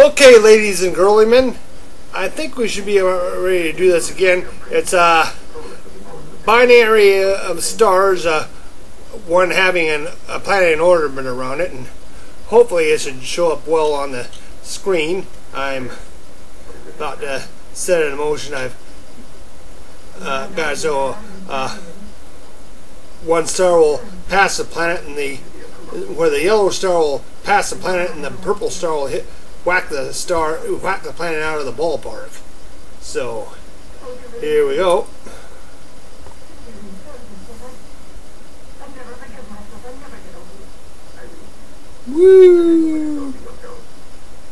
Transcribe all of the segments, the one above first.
Okay, ladies and girlymen, I think we should be ready to do this again. It's a binary of stars, one having a planet in orbit around it, and hopefully it should show up well on the screen. I'm about to set it in motion. I've got so one star will pass the planet, and where the yellow star will pass the planet, and the purple star will whack the planet out of the ballpark. So here we go. Woo!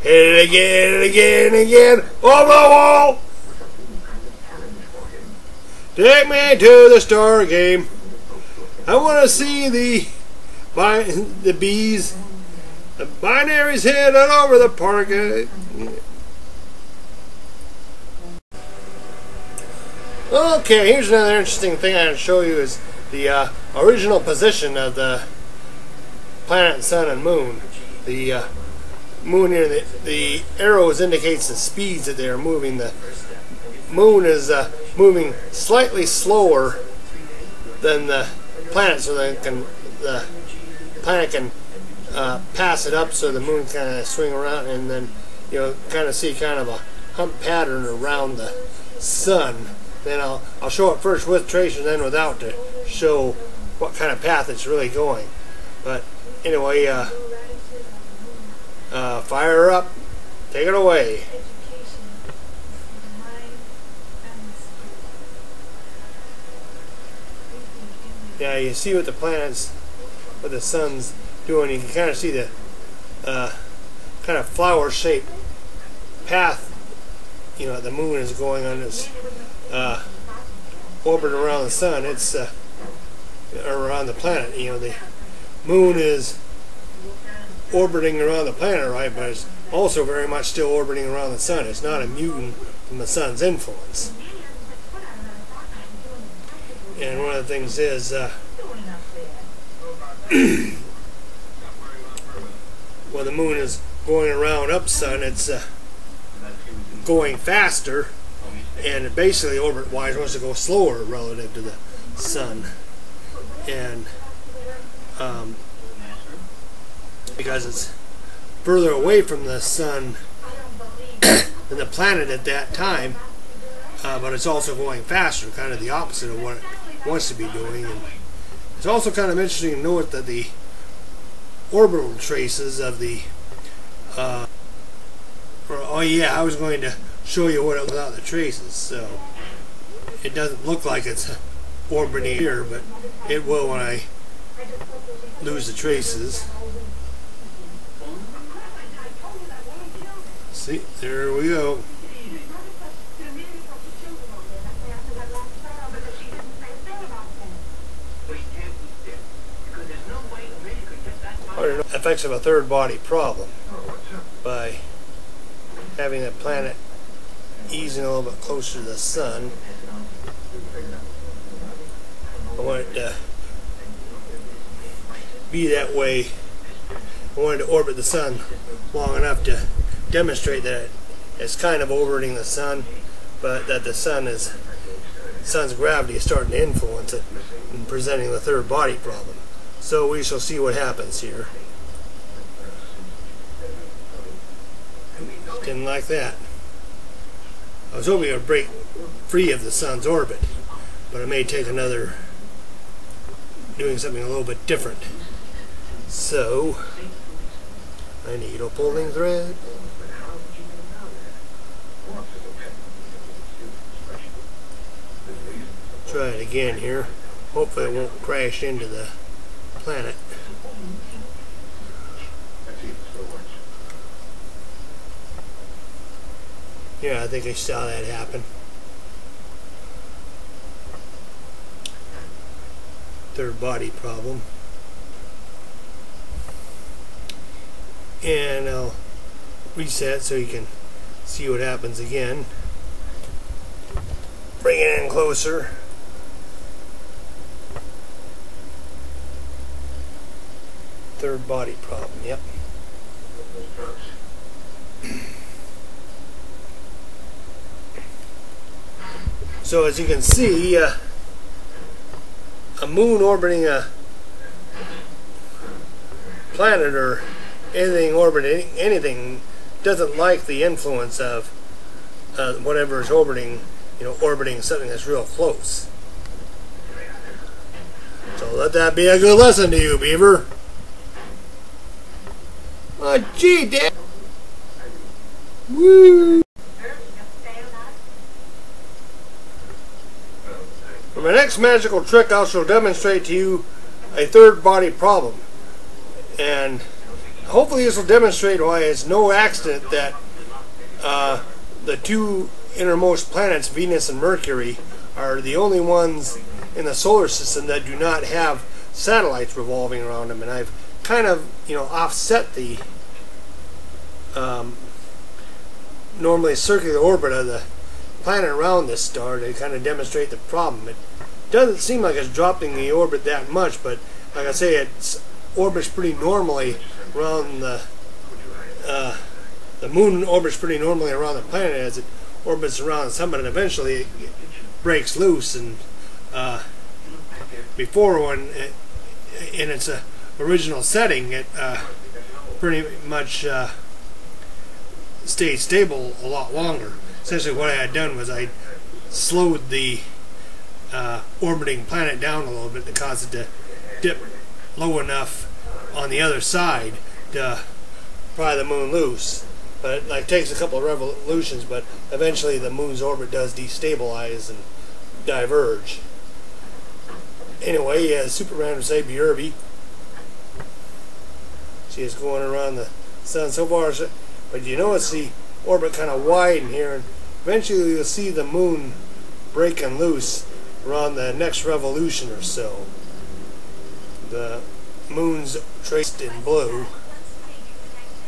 Hit it again and again and again. Over the wall. Take me to the star game. I want to see the bees. The binaries heading over the park. Okay, here's another interesting thing I want to show you is the original position of the planet, sun, and moon. The moon here, the arrows indicates the speeds that they are moving. The moon is moving slightly slower than the planet, so that the planet can pass it up, so the moon kind of swing around, and then kind of see kind of a hump pattern around the sun. Then I'll show it first with trace and then without to show what kind of path it's really going. But anyway, fire her up, take it away. Yeah, you see what the sun's doing. You can kind of see the kind of flower-shaped path the moon is going on this orbit around the sun. It's around the planet. The moon is orbiting around the planet, right? But it's also very much still orbiting around the sun. It's not immune from the sun's influence. And one of the things is when the moon is going around up sun, it's going faster, and it basically orbit-wise wants to go slower relative to the sun. And because it's further away from the sun than the planet at that time, but it's also going faster, kind of the opposite of what it wants to be doing. And it's also kind of interesting to note that the orbital traces of the oh yeah, I was going to show you what it without the traces. So it doesn't look like it's orbiting here, but it will when I lose the traces. See, there we go. Effects of a third body problem by having the planet easing a little bit closer to the sun. I want it to be that way. I wanted to orbit the sun long enough to demonstrate that it's kind of orbiting the sun, but that the sun's gravity is starting to influence it and presenting the third body problem. So we shall see what happens here. Didn't like that. I was hoping it would break free of the sun's orbit, but it may take another doing something a little bit different. So I need a pulling thread. Try it again here. Hopefully it won't crash into the planet. Yeah, I think I saw that happen. Third body problem. And I'll reset so you can see what happens again. Bring it in closer. Third body problem, yep. So as you can see, a moon orbiting a planet or anything orbiting anything doesn't like the influence of whatever is orbiting, orbiting something that's real close. So let that be a good lesson to you, Beaver. Oh, gee, Dad. Woo! For my next magical trick, I shall demonstrate to you a third body problem. And hopefully this will demonstrate why it's no accident that the two innermost planets, Venus and Mercury, are the only ones in the solar system that do not have satellites revolving around them. And I've kind of, offset the normally circular orbit of the planet around this star to kind of demonstrate the problem. It doesn't seem like it's dropping the orbit that much, but like I say, it orbits pretty normally around the moon orbits pretty normally around the planet as it orbits around the sun, and eventually it breaks loose. And before when in its original setting, it pretty much stayed stable a lot longer. Essentially what I had done was I slowed the orbiting planet down a little bit to cause it to dip low enough on the other side to pry the moon loose. But it takes a couple of revolutions, but eventually the moon's orbit does destabilize and diverge. Anyway, Superman would say BRB. See, it's going around the sun so far, but you notice the orbit kind of widen here, and eventually you'll see the moon breaking loose around the next revolution or so. The moon's traced in blue,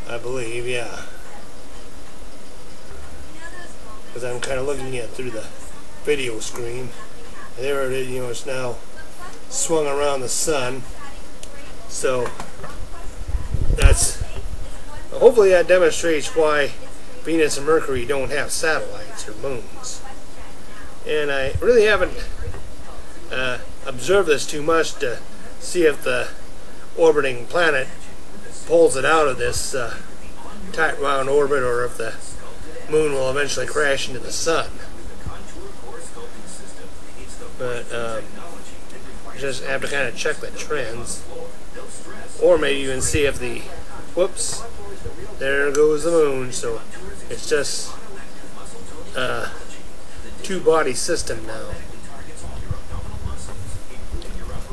I believe, yeah. Because I'm kind of looking at it through the video screen. And there it is, it's now swung around the sun. So that's, hopefully that demonstrates why Venus and Mercury don't have satellites or moons. And I really haven't observed this too much to see if the orbiting planet pulls it out of this tight round orbit, or if the moon will eventually crash into the sun. But just have to kind of check the trends, or maybe even see if the, whoops, there goes the moon. So it's just a two-body system now.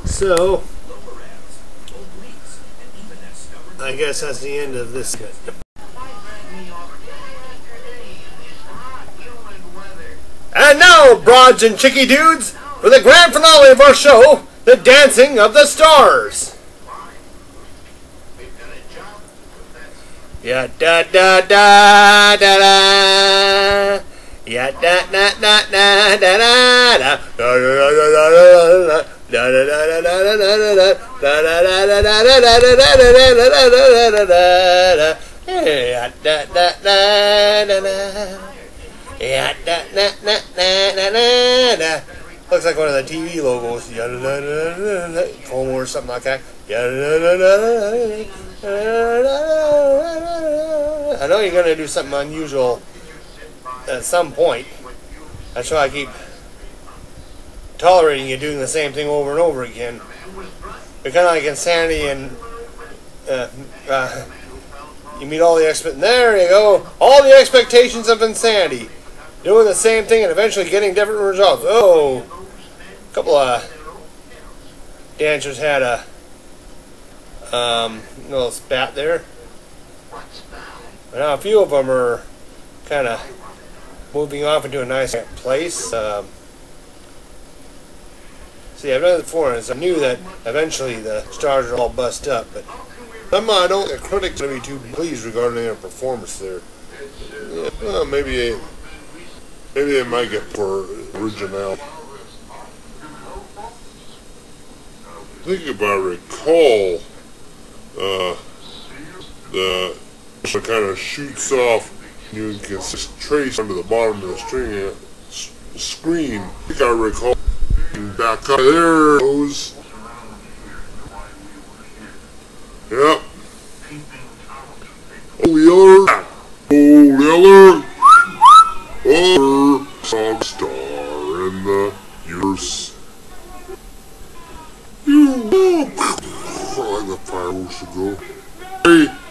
So I guess that's the end of this bit. And now, broads and chickie dudes, for the grand finale of our show, the Dancing of the Stars. Ya da da da da da. Ya da da da da da da da. Da da da da da da. Da da da da da da da da. Da da da da da da da da da da da da. Ya da da da da da. Yeah, da, da, da, da, da, da, da. Looks like one of the TV logos. Como or something like that. I know you're going to do something unusual at some point. That's why I keep tolerating you doing the same thing over and over again. You're kind of like insanity, and you meet all the there you go. All the expectations of insanity. Doing the same thing and eventually getting different results. Oh, a couple of dancers had a little spat there. But now a few of them are kind of moving off into a nice place. See, I've done it before, and I knew that eventually the stars are all bust up. But I don't think critics are going to be too pleased regarding their performance there. Yeah, well, maybe they might get for originality. I think if I recall, the kind of shoots off. You can trace under the bottom of the string screen. I think I recall back up. There it goes. Yep. Oh, Yeller. Oh, Yeller. Oh, song star in the universe. You. Like the fireworks should go. Hey.